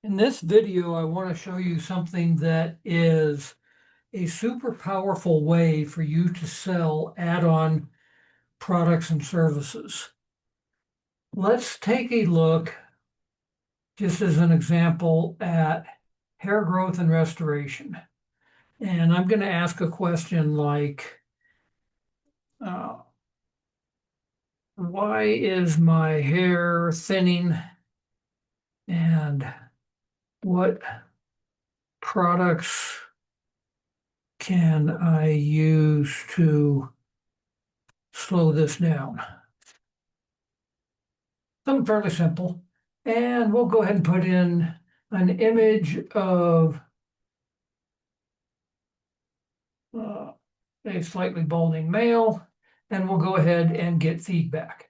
In this video, I want to show you something that is a super powerful way for you to sell add-on products and services. Let's take a look, just as an example, at hair growth and restoration. And I'm going to ask a question like, uh, why is my hair thinning? And what products can I use to slow this down? Something fairly simple. And we'll go ahead and put in an image of a slightly balding male, and we'll go ahead and get feedback.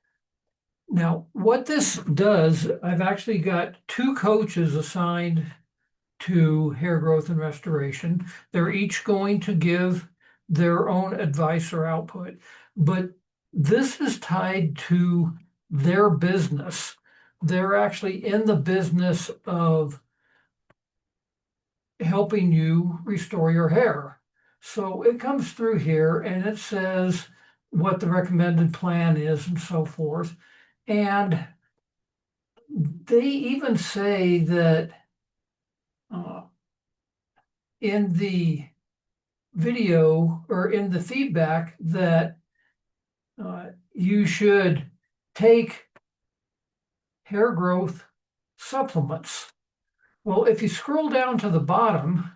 Now, what this does, I've actually got two coaches assigned to hair growth and restoration. They're each going to give their own advice or output, but this is tied to their business. They're actually in the business of helping you restore your hair. So it comes through here and it says what the recommended plan is and so forth. And they even say that in the video or in the feedback that you should take hair growth supplements. Well, if you scroll down to the bottom,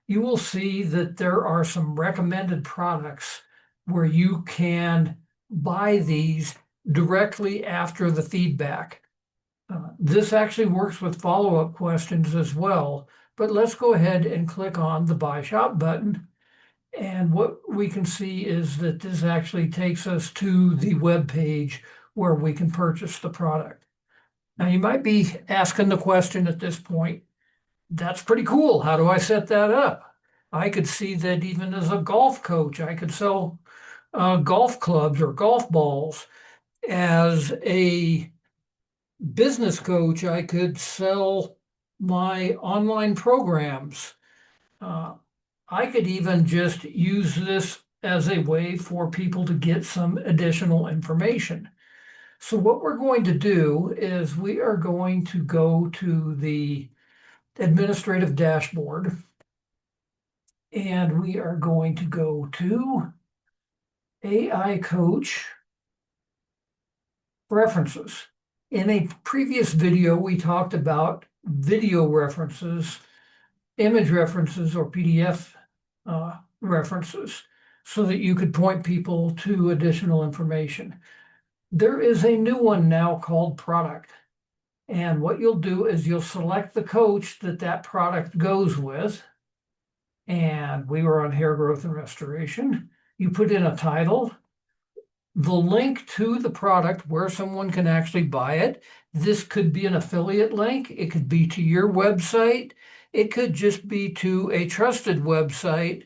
you will see that there are some recommended products where you can buy these directly after the feedback. This actually works with follow-up questions as well, but let's go ahead and click on the Buy Shop button. And what we can see is that this actually takes us to the web page where we can purchase the product. Now, you might be asking the question at this point, that's pretty cool. How do I set that up? I could see that even as a golf coach, I could sell golf clubs or golf balls. As a business coach, I could sell my online programs. I could even just use this as a way for people to get some additional information. So what we're going to do is we are going to go to the administrative dashboard, and we are going to go to AI Coach References. In a previous video, we talked about video references, image references, or PDF references, so that you could point people to additional information. There is a new one now called Product. And what you'll do is you'll select the coach that product goes with. And we were on hair growth and restoration. You put in a title, the link to the product where someone can actually buy it. This could be an affiliate link. It could be to your website. It could just be to a trusted website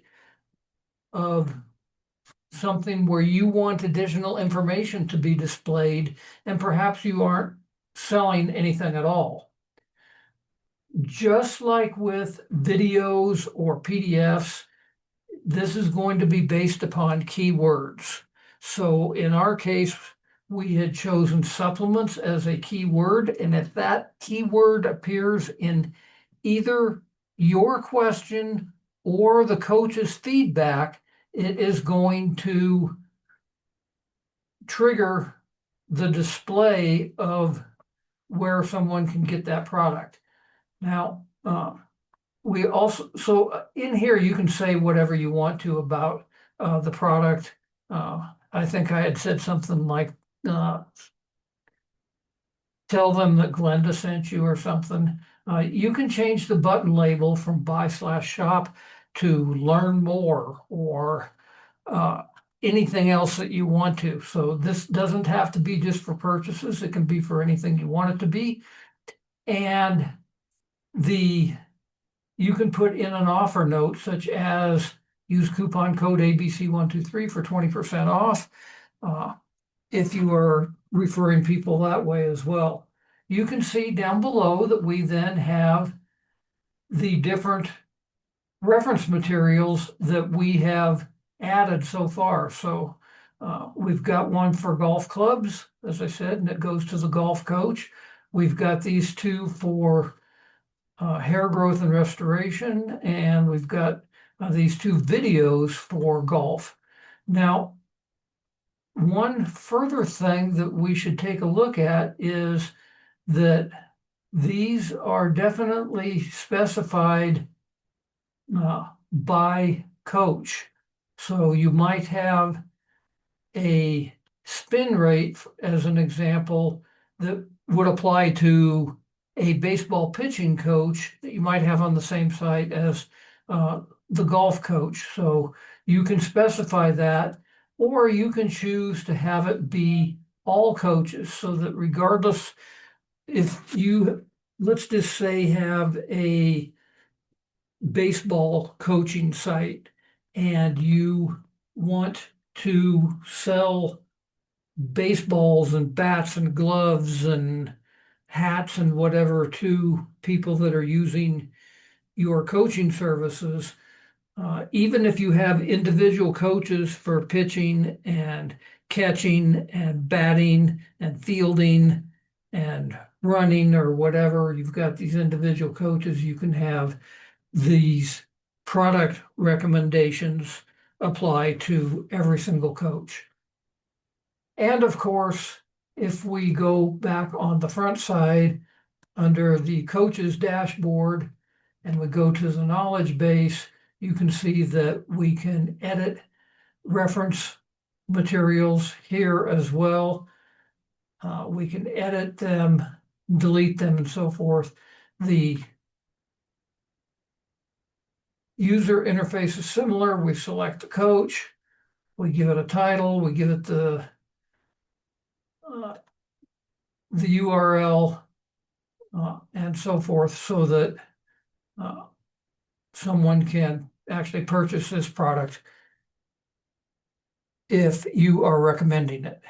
of something where you want additional information to be displayed, and perhaps you aren't selling anything at all. Just like with videos or PDFs, this is going to be based upon keywords. So in our case, we had chosen supplements as a keyword, and if that keyword appears in either your question or the coach's feedback, it is going to trigger the display of where someone can get that product. Now, we also, so in here, you can say whatever you want to about the product. I think I had said something like, tell them that Glenda sent you or something. You can change the button label from buy/shop to learn more or anything else that you want to. So this doesn't have to be just for purchases. It can be for anything you want it to be. And you can put in an offer note such as use coupon code ABC123 for 20% off if you are referring people that way as well. You can see down below that we then have the different reference materials that we have added so far. So we've got one for golf clubs, as I said, and it goes to the golf coach. We've got these two for hair growth and restoration, and we've got these two videos for golf. Now, one further thing that we should take a look at is that these are definitely specified by coach. So you might have a spin rate, as an example, that would apply to a baseball pitching coach that you might have on the same site as the golf coach. So you can specify that, or you can choose to have it be all coaches, so that regardless, if you, let's just say, have a baseball coaching site and you want to sell baseballs and bats and gloves and hats and whatever to people that are using your coaching services, even if you have individual coaches for pitching and catching and batting and fielding and running or whatever, you've got these individual coaches, you can have these product recommendations apply to every single coach. And of course, if we go back on the front side under the coach's dashboard and we go to the knowledge base, you can see that we can edit reference materials here as well. We can edit them, delete them, and so forth. The user interface is similar. We select the coach, we give it a title, we give it the URL, and so forth, so that someone can actually purchase this product if you are recommending it.